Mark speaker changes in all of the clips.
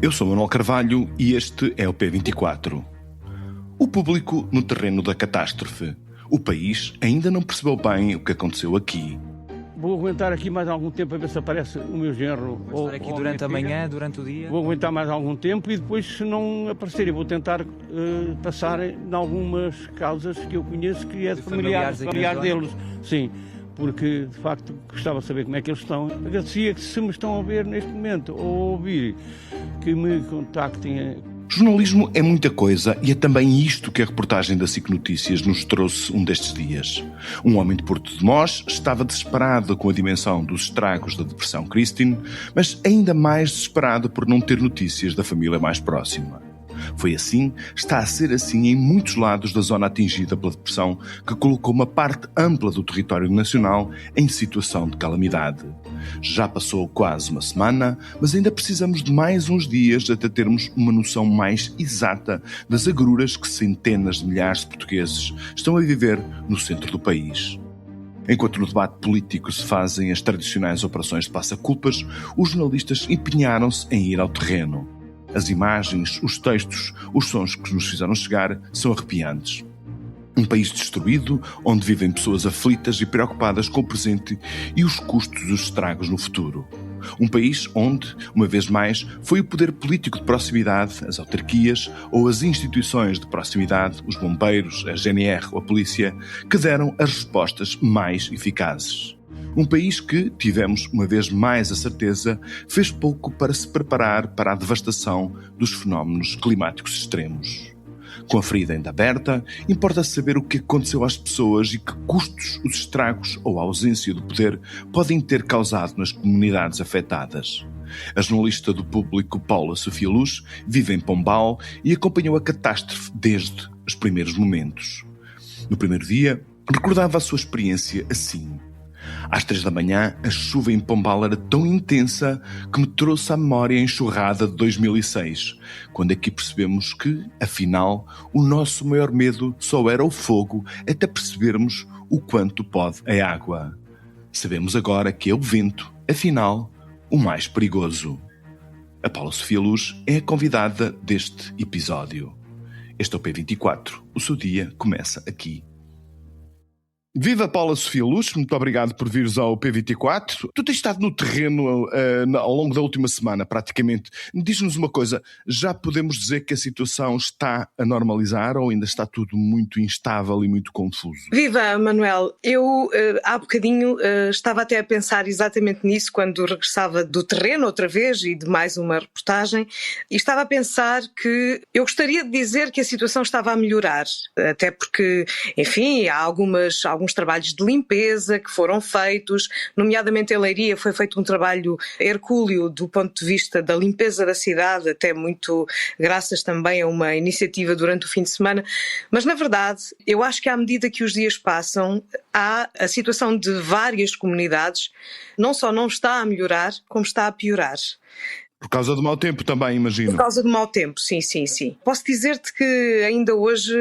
Speaker 1: Eu sou Manuel Carvalho e este é o P24. O público no terreno da catástrofe. O país ainda não percebeu bem o que aconteceu aqui.
Speaker 2: Vou aguentar aqui mais algum tempo a ver se aparece o meu genro.
Speaker 3: Vou estar aqui durante a manhã, durante o dia?
Speaker 2: Vou aguentar mais algum tempo e depois, se não aparecer, eu vou tentar passar em algumas causas que eu conheço que é de familiares deles. Sim, porque de facto gostava de saber como é que eles estão. Agradecia que, se me estão a ver neste momento ou a ouvir, que me contactem.
Speaker 1: Jornalismo é muita coisa e é também isto que a reportagem da SIC Notícias nos trouxe um destes dias. Um homem de Porto de Mós estava desesperado com a dimensão dos estragos da Depressão Christine, mas ainda mais desesperado por não ter notícias da família mais próxima. Foi assim, está a ser assim em muitos lados da zona atingida pela depressão, que colocou uma parte ampla do território nacional em situação de calamidade. Já passou quase uma semana, mas ainda precisamos de mais uns dias até termos uma noção mais exata das agruras que centenas de milhares de portugueses estão a viver no centro do país. Enquanto no debate político se fazem as tradicionais operações de passa-culpas, os jornalistas empenharam-se em ir ao terreno. As imagens, os textos, os sons que nos fizeram chegar são arrepiantes. Um país destruído, onde vivem pessoas aflitas e preocupadas com o presente e os custos dos estragos no futuro. Um país onde, uma vez mais, foi o poder político de proximidade, as autarquias ou as instituições de proximidade, os bombeiros, a GNR ou a polícia, que deram as respostas mais eficazes. Um país que, tivemos uma vez mais a certeza, fez pouco para se preparar para a devastação dos fenómenos climáticos extremos. Com a ferida ainda aberta, importa saber o que aconteceu às pessoas e que custos os estragos ou a ausência do poder podem ter causado nas comunidades afetadas. A jornalista do Público, Paula Sofia Luz, vive em Pombal e acompanhou a catástrofe desde os primeiros momentos. No primeiro dia, recordava a sua experiência assim. Às 3 da manhã, a chuva em Pombal era tão intensa que me trouxe à memória a enxurrada de 2006, quando aqui percebemos que, afinal, o nosso maior medo só era o fogo até percebermos o quanto pode a água. Sabemos agora que é o vento, afinal, o mais perigoso. A Paula Sofia Luz é a convidada deste episódio. Este é o P24. O seu dia começa aqui. Viva Paula Sofia Luz, muito obrigado por vires ao P24. Tu tens estado no terreno ao longo da última semana, praticamente. Diz-nos uma coisa, já podemos dizer que a situação está a normalizar ou ainda está tudo muito instável e muito confuso?
Speaker 4: Viva, Manuel. Eu há bocadinho estava até a pensar exatamente nisso quando regressava do terreno outra vez e de mais uma reportagem, e estava a pensar que eu gostaria de dizer que a situação estava a melhorar, até porque, enfim, há alguns trabalhos de limpeza que foram feitos, nomeadamente em Leiria foi feito um trabalho hercúleo do ponto de vista da limpeza da cidade, até muito graças também a uma iniciativa durante o fim de semana, mas na verdade eu acho que à medida que os dias passam, a situação de várias comunidades não só não está a melhorar, como está a piorar.
Speaker 1: Por causa do mau tempo também, imagino.
Speaker 4: Por causa do mau tempo, sim. Posso dizer-te que ainda hoje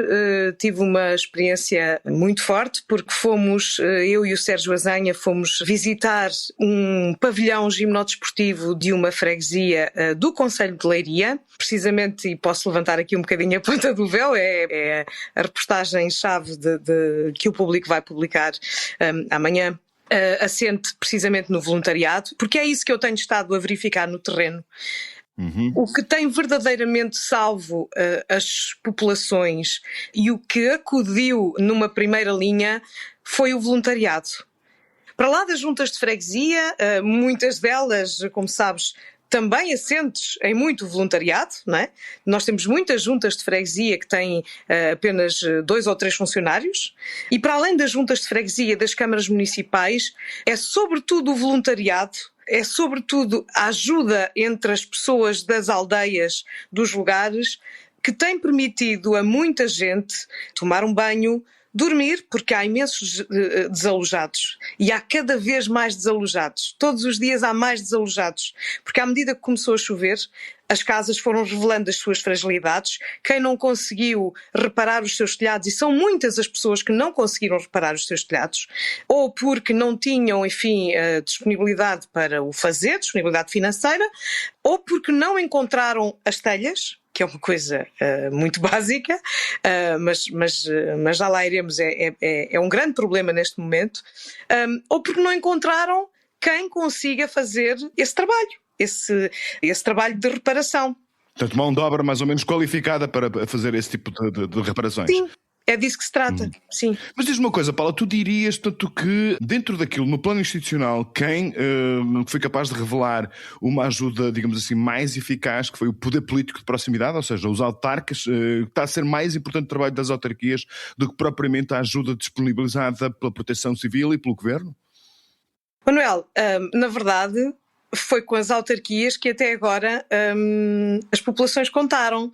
Speaker 4: tive uma experiência muito forte, porque fomos, eu e o Sérgio Azanha, fomos visitar um pavilhão gimnodesportivo de uma freguesia do concelho de Leiria, precisamente, e posso levantar aqui um bocadinho a ponta do véu, é a reportagem-chave que o Público vai publicar amanhã. Assente precisamente no voluntariado, porque é isso que eu tenho estado a verificar no terreno. O que tem verdadeiramente salvo as populações e o que acudiu numa primeira linha foi o voluntariado. Para lá das juntas de freguesia, muitas delas, como sabes, também assentes em muito voluntariado, não é? Nós temos muitas juntas de freguesia que têm apenas 2 ou 3 funcionários, e para além das juntas de freguesia das câmaras municipais, é sobretudo o voluntariado, é sobretudo a ajuda entre as pessoas das aldeias, dos lugares, que tem permitido a muita gente tomar um banho, dormir, porque há imensos desalojados e há cada vez mais desalojados. Todos os dias há mais desalojados, porque à medida que começou a chover, as casas foram revelando as suas fragilidades. Quem não conseguiu reparar os seus telhados, e são muitas as pessoas que não conseguiram reparar os seus telhados, ou porque não tinham, enfim, disponibilidade para o fazer, disponibilidade financeira, ou porque não encontraram as telhas, que é uma coisa muito básica, mas já lá iremos, é um grande problema neste momento, ou porque não encontraram quem consiga fazer esse trabalho. Esse trabalho de reparação.
Speaker 1: Portanto, mão de obra mais ou menos qualificada para fazer esse tipo de reparações.
Speaker 4: Sim, é disso que se trata, sim.
Speaker 1: Mas diz-me uma coisa, Paula, tu dirias, tanto que dentro daquilo, no plano institucional, quem foi capaz de revelar uma ajuda, digamos assim, mais eficaz, que foi o poder político de proximidade, ou seja, os autarcas, está a ser mais importante o trabalho das autarquias do que propriamente a ajuda disponibilizada pela Proteção Civil e pelo Governo?
Speaker 4: Manuel, na verdade, foi com as autarquias que até agora as populações contaram,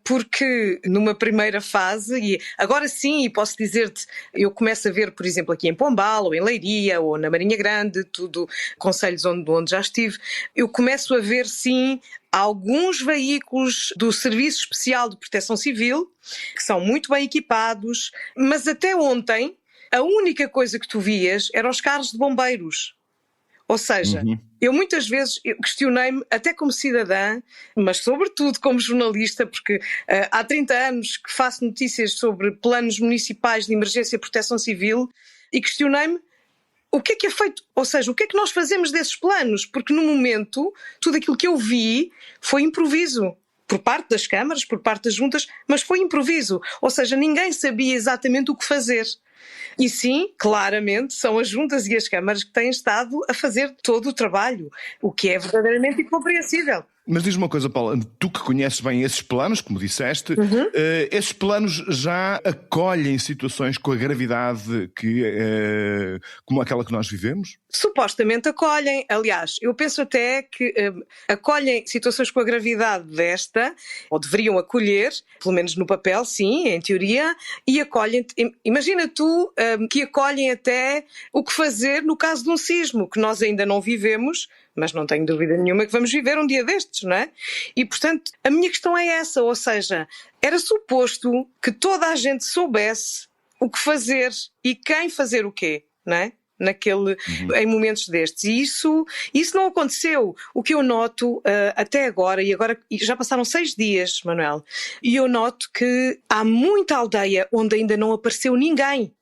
Speaker 4: porque numa primeira fase, e agora sim, e posso dizer-te, eu começo a ver, por exemplo, aqui em Pombal, ou em Leiria, ou na Marinha Grande, tudo concelhos onde já estive, eu começo a ver sim alguns veículos do Serviço Especial de Proteção Civil, que são muito bem equipados, mas até ontem a única coisa que tu vias eram os carros de bombeiros. Ou seja, eu muitas vezes questionei-me, até como cidadã, mas sobretudo como jornalista, porque há 30 anos que faço notícias sobre planos municipais de emergência e proteção civil, e questionei-me o que é feito, ou seja, o que é que nós fazemos desses planos? Porque no momento, tudo aquilo que eu vi foi improviso. Por parte das câmaras, por parte das juntas, mas foi improviso. Ou seja, ninguém sabia exatamente o que fazer. E sim, claramente, são as juntas e as câmaras que têm estado a fazer todo o trabalho, o que é verdadeiramente incompreensível.
Speaker 1: Mas diz-me uma coisa, Paula, tu que conheces bem esses planos, como disseste, esses planos já acolhem situações com a gravidade como aquela que nós vivemos?
Speaker 4: Supostamente acolhem. Aliás, eu penso até que acolhem situações com a gravidade desta, ou deveriam acolher, pelo menos no papel, sim, em teoria, e acolhem. Imagina tu que acolhem até o que fazer no caso de um sismo, que nós ainda não vivemos, mas não tenho dúvida nenhuma que vamos viver um dia destes, não é? E, portanto, a minha questão é essa, ou seja, era suposto que toda a gente soubesse o que fazer e quem fazer o quê, não é? Em momentos destes. E isso não aconteceu. O que eu noto até agora, e já passaram 6 dias, Manuel, e eu noto que há muita aldeia onde ainda não apareceu ninguém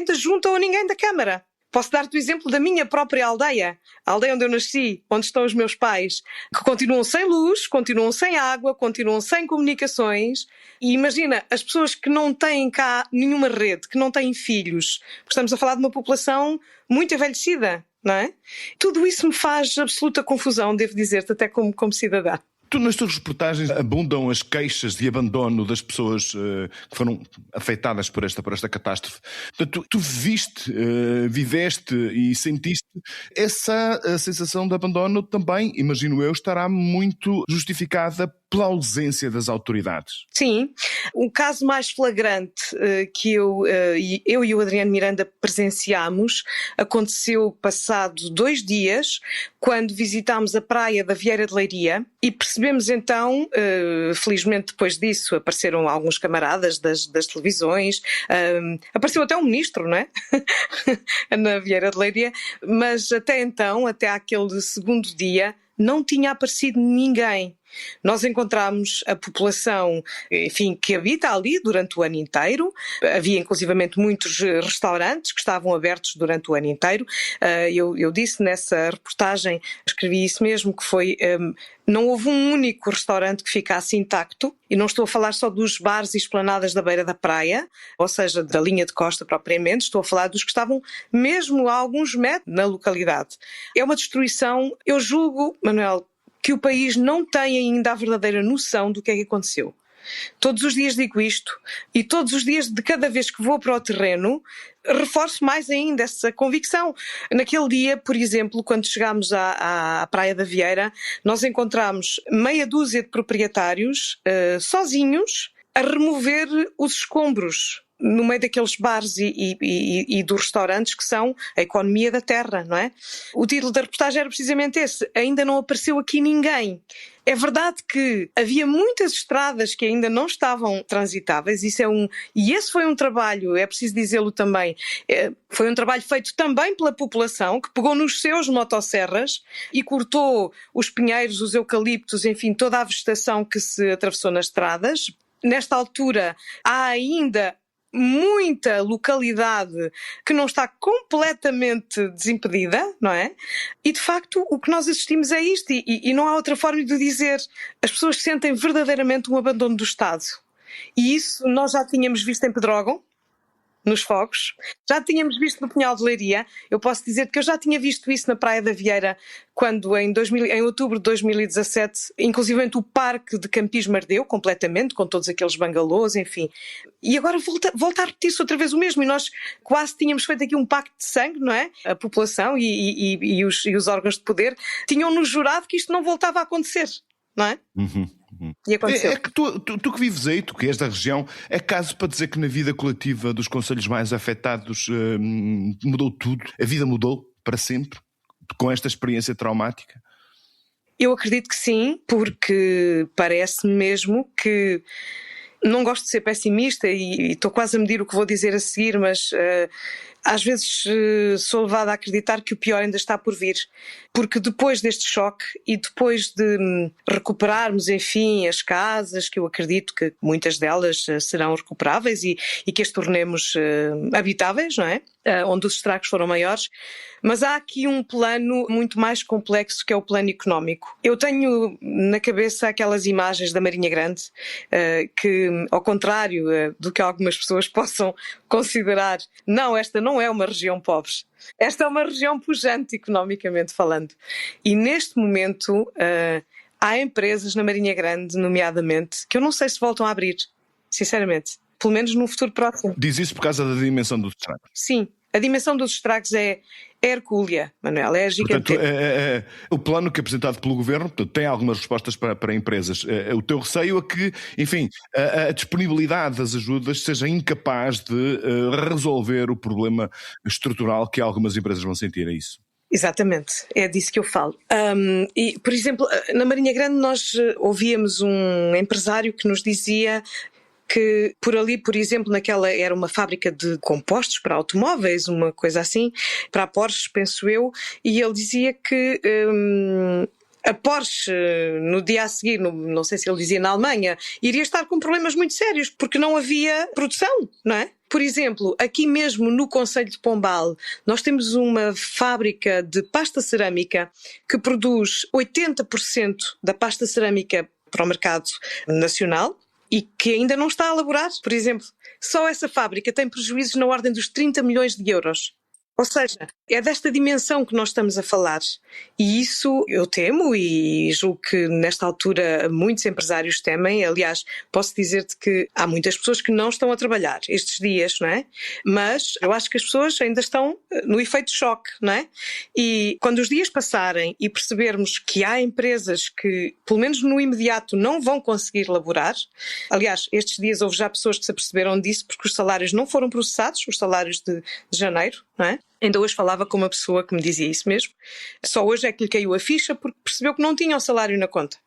Speaker 4: da junta ou ninguém da Câmara. Posso dar-te o exemplo da minha própria aldeia, a aldeia onde eu nasci, onde estão os meus pais, que continuam sem luz, continuam sem água, continuam sem comunicações. E imagina, as pessoas que não têm cá nenhuma rede, que não têm filhos, porque estamos a falar de uma população muito envelhecida, não é? Tudo isso me faz absoluta confusão, devo dizer-te, até como cidadã.
Speaker 1: Nas tuas reportagens abundam as queixas de abandono das pessoas que foram afetadas por esta catástrofe. Portanto, tu viveste e sentiste essa sensação de abandono também, imagino eu, estará muito justificada pela ausência das autoridades.
Speaker 4: Sim, o caso mais flagrante que eu e o Adriano Miranda presenciámos aconteceu passado 2 dias, quando visitámos a praia da Vieira de Leiria e percebemos então, felizmente depois disso apareceram alguns camaradas das televisões, apareceu até um ministro, não é? Na Vieira de Leiria, mas até então, até aquele segundo dia, não tinha aparecido ninguém. Nós encontramos a população, enfim, que habita ali durante o ano inteiro. Havia inclusivamente muitos restaurantes que estavam abertos durante o ano inteiro. Eu disse nessa reportagem, escrevi isso mesmo, que foi... Não houve um único restaurante que ficasse intacto, e não estou a falar só dos bares e esplanadas da beira da praia, ou seja, da linha de costa propriamente, estou a falar dos que estavam mesmo a alguns metros na localidade. É uma destruição, eu julgo, Manuel, que o país não tem ainda a verdadeira noção do que é que aconteceu. Todos os dias digo isto, e todos os dias, de cada vez que vou para o terreno, reforço mais ainda essa convicção. Naquele dia, por exemplo, quando chegámos à Praia da Vieira, nós encontramos meia dúzia de proprietários sozinhos a remover os escombros. no meio daqueles bares e dos restaurantes que são a economia da terra, não é? O título da reportagem era precisamente esse: ainda não apareceu aqui ninguém. É verdade que havia muitas estradas que ainda não estavam transitáveis, e esse foi um trabalho, é preciso dizê-lo também, foi um trabalho feito também pela população, que pegou nos seus motosserras e cortou os pinheiros, os eucaliptos, enfim, toda a vegetação que se atravessou nas estradas. Nesta altura há ainda muita localidade que não está completamente desimpedida, não é? E de facto o que nós assistimos é isto, e não há outra forma de dizer. As pessoas sentem verdadeiramente um abandono do Estado. E isso nós já tínhamos visto em Pedrógão, nos fogos, já tínhamos visto no Pinhal de Leiria. Eu posso dizer que eu já tinha visto isso na Praia da Vieira, quando em outubro de 2017, inclusivamente o parque de campismo ardeu completamente, com todos aqueles bangalôs, enfim. E agora volta a repetir-se outra vez o mesmo, e nós quase tínhamos feito aqui um pacto de sangue, não é? A população e os órgãos de poder tinham-nos jurado que isto não voltava a acontecer, não é? E aconteceu.
Speaker 1: É que tu que vives aí, tu que és da região, é caso para dizer que na vida coletiva dos concelhos mais afetados mudou tudo? A vida mudou para sempre com esta experiência traumática?
Speaker 4: Eu acredito que sim, porque parece-me mesmo que... Não gosto de ser pessimista e estou quase a medir o que vou dizer a seguir, mas às vezes sou levada a acreditar que o pior ainda está por vir. Porque depois deste choque e depois de recuperarmos, enfim, as casas, que eu acredito que muitas delas serão recuperáveis e que as tornemos habitáveis, não é? Onde os estragos foram maiores, mas há aqui um plano muito mais complexo, que é o plano económico. Eu tenho na cabeça aquelas imagens da Marinha Grande, que, ao contrário do que algumas pessoas possam considerar, não, esta não é uma região pobre, esta é uma região pujante economicamente falando. E neste momento há empresas na Marinha Grande, nomeadamente, que eu não sei se voltam a abrir, sinceramente. Pelo menos no futuro próximo.
Speaker 1: Diz isso por causa da dimensão dos estragos?
Speaker 4: Sim, a dimensão dos estragos é hercúlea, Manuel, é gigantesca.
Speaker 1: Portanto, o plano que é apresentado pelo Governo, portanto, tem algumas respostas para empresas. O teu receio é que, enfim, a disponibilidade das ajudas seja incapaz de resolver o problema estrutural que algumas empresas vão sentir, é isso?
Speaker 4: Exatamente, é disso que eu falo. E, por exemplo, na Marinha Grande nós ouvíamos um empresário que nos dizia que por ali, por exemplo, naquela era uma fábrica de compostos para automóveis, uma coisa assim, para a Porsche, penso eu, e ele dizia que a Porsche, no dia a seguir, não sei se ele dizia na Alemanha, iria estar com problemas muito sérios, porque não havia produção, não é? Por exemplo, aqui mesmo no concelho de Pombal, nós temos uma fábrica de pasta cerâmica que produz 80% da pasta cerâmica para o mercado nacional, e que ainda não está a elaborar. Por exemplo, só essa fábrica tem prejuízos na ordem dos 30 milhões de euros. Ou seja, é desta dimensão que nós estamos a falar. E isso eu temo, e julgo que nesta altura muitos empresários temem. Aliás, posso dizer-te que há muitas pessoas que não estão a trabalhar estes dias, não é? Mas eu acho que as pessoas ainda estão no efeito de choque, não é? E quando os dias passarem e percebermos que há empresas que, pelo menos no imediato, não vão conseguir elaborar. Aliás, estes dias houve já pessoas que se aperceberam disso, porque os salários não foram processados, os salários de janeiro, não é? Ainda hoje falava com uma pessoa que me dizia isso mesmo. Só hoje é que lhe caiu a ficha porque percebeu que não tinha o salário na conta.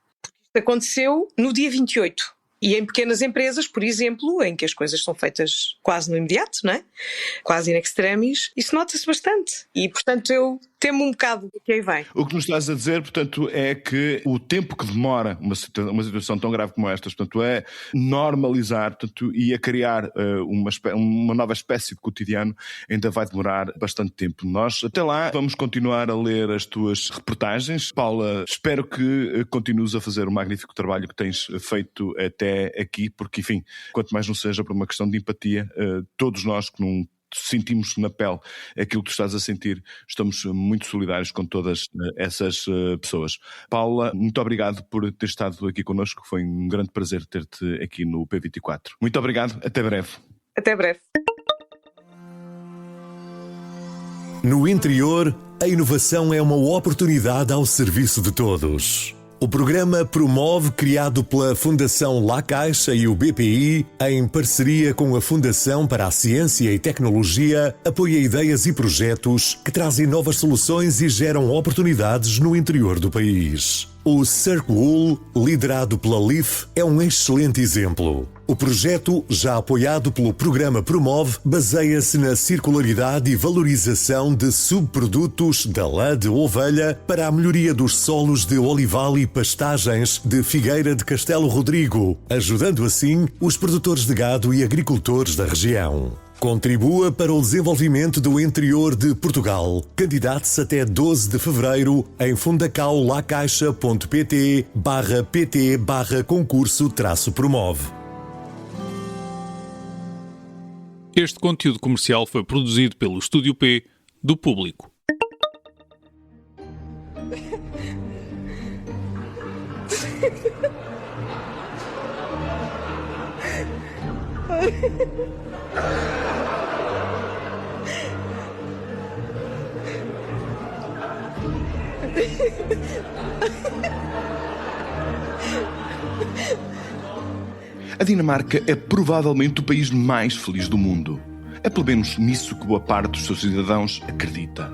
Speaker 4: Isto aconteceu no dia 28. E em pequenas empresas, por exemplo, em que as coisas são feitas quase no imediato, não é? Quase in extremis, isso nota-se bastante. E, portanto, eu temo um bocado do que aí vem.
Speaker 1: O que nos estás a dizer, portanto, é que o tempo que demora uma situação tão grave como esta, portanto, é normalizar, portanto, e a criar uma nova espécie de cotidiano, ainda vai demorar bastante tempo. Nós, até lá, vamos continuar a ler as tuas reportagens. Paula, espero que continues a fazer o magnífico trabalho que tens feito até aqui, porque, enfim, quanto mais não seja por uma questão de empatia, todos nós que não sentimos na pele aquilo que tu estás a sentir, estamos muito solidários com todas essas pessoas. Paula, muito obrigado por ter estado aqui connosco, foi um grande prazer ter-te aqui no P24. Muito obrigado, até breve.
Speaker 4: Até breve.
Speaker 5: No interior, a inovação é uma oportunidade ao serviço de todos. O programa Promove, criado pela Fundação La Caixa e o BPI, em parceria com a Fundação para a Ciência e Tecnologia, apoia ideias e projetos que trazem novas soluções e geram oportunidades no interior do país. O Circwool, liderado pela LIF, é um excelente exemplo. O projeto, já apoiado pelo programa Promove, baseia-se na circularidade e valorização de subprodutos da lã de ovelha para a melhoria dos solos de olival e pastagens de Figueira de Castelo Rodrigo, ajudando assim os produtores de gado e agricultores da região. Contribua para o desenvolvimento do interior de Portugal. Candidate-se até 12 de fevereiro em fundacaulacaixa.pt/concurso-promove.
Speaker 6: Este conteúdo comercial foi produzido pelo Estúdio P do Público.
Speaker 1: A Dinamarca é provavelmente o país mais feliz do mundo. É pelo menos nisso que boa parte dos seus cidadãos acredita.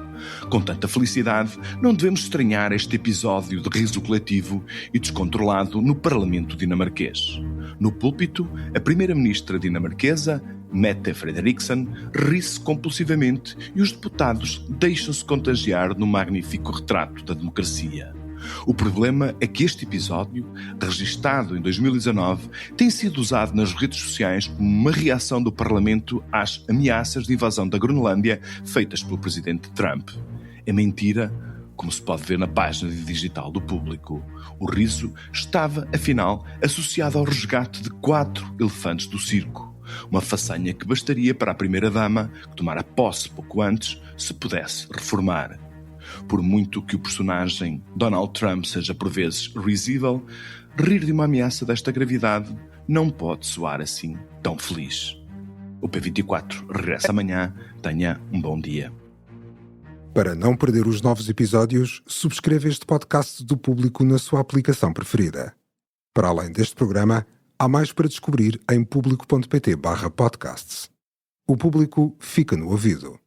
Speaker 1: Com tanta felicidade, não devemos estranhar este episódio de riso coletivo e descontrolado no Parlamento dinamarquês. No púlpito, a primeira-ministra dinamarquesa, Mette Frederiksen, ri-se compulsivamente e os deputados deixam-se contagiar no magnífico retrato da democracia. O problema é que este episódio, registado em 2019, tem sido usado nas redes sociais como uma reação do Parlamento às ameaças de invasão da Groenlândia feitas pelo presidente Trump. É mentira, como se pode ver na página digital do Público. O riso estava, afinal, associado ao resgate de 4 elefantes do circo. Uma façanha que bastaria para a primeira-dama, que tomara posse pouco antes, se pudesse reformar. Por muito que o personagem Donald Trump seja por vezes risível, rir de uma ameaça desta gravidade não pode soar assim tão feliz. O P24 regressa amanhã. Tenha um bom dia.
Speaker 7: Para não perder os novos episódios, subscreva este podcast do Público na sua aplicação preferida. Para além deste programa, há mais para descobrir em público.pt/podcasts. O Público fica no ouvido.